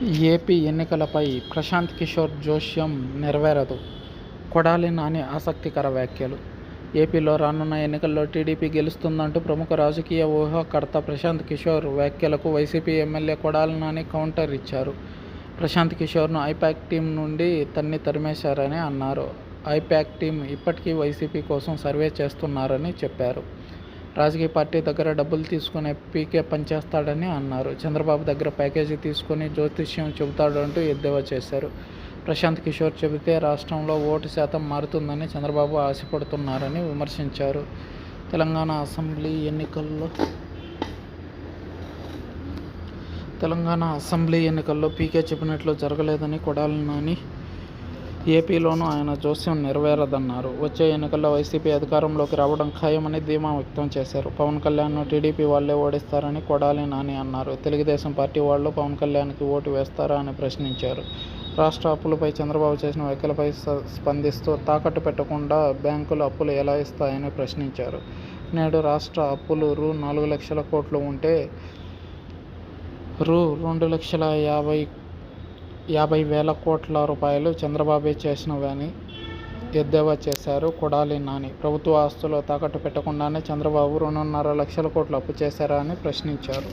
AP ఎన్నికలపై ప్రశాంత్ కిషోర్ జోస్యం నెరవేరదు. కొడాలి నాని ఆసక్తికర వ్యాఖ్యలు. ఏపీలో రానున్న ఎన్నికల్లో టీడీపీ గెలుస్తుందంటూ ప్రముఖ రాజకీయ ఊహాకర్త ప్రశాంత్ కిషోర్ వ్యాఖ్యలకు YCP MLA Kodali Nani counter ఇచ్చారు. ప్రశాంత్ కిషోర్ను ఐపాక్ టీం నుండి తరిమేశారని అన్నారు. ఐపాక్ టీం ఇప్పటికీ వైసీపీ కోసం సర్వే చేస్తున్నారని చెప్పారు. రాజకీయ పార్టీ దగ్గర డబ్బులు తీసుకునే పీకే పనిచేస్తాడని అన్నారు. చంద్రబాబు దగ్గర ప్యాకేజీ తీసుకుని జ్యోతిష్యం చెబుతాడంటూ ఎద్దేవా చేశారు. ప్రశాంత్ కిషోర్ చెబితే రాష్ట్రంలో ఓటు శాతం మారుతుందని చంద్రబాబు ఆశపడుతున్నారని విమర్శించారు. తెలంగాణ అసెంబ్లీ ఎన్నికల్లో పీకే చెప్పినట్లు జరగలేదని కొడాలి నాని, ఏపీలోనూ ఆయన జోస్యం నెరవేరదన్నారు. వచ్చే ఎన్నికల్లో వైసీపీ అధికారంలోకి రావడం ఖాయమని ధీమా వ్యక్తం చేశారు. పవన్ కళ్యాణ్ను టీడీపీ వాళ్లే ఓడిస్తారని కొడాలి నాని అన్నారు. తెలుగుదేశం పార్టీ వాళ్లు పవన్ కళ్యాణ్కి ఓటు వేస్తారా అని ప్రశ్నించారు. రాష్ట్ర అప్పులపై చంద్రబాబు చేసిన వ్యాఖ్యలపై స్పందిస్తూ తాకట్టు పెట్టకుండా బ్యాంకులు అప్పులు ఎలా ఇస్తాయని ప్రశ్నించారు. నేడు రాష్ట్ర అప్పులు రూ. 4,00,000 కోట్లు ఉంటే రూ. 2,50,000 కోట్ల రూపాయలు చంద్రబాబే చేసినవని ఎద్దేవా చేశారు కొడాలి నాని. ప్రభుత్వ ఆస్తులు తాకట్టు పెట్టకుండానే చంద్రబాబు 2.5 లక్షల కోట్లు అప్పు చేశారా అని ప్రశ్నించారు.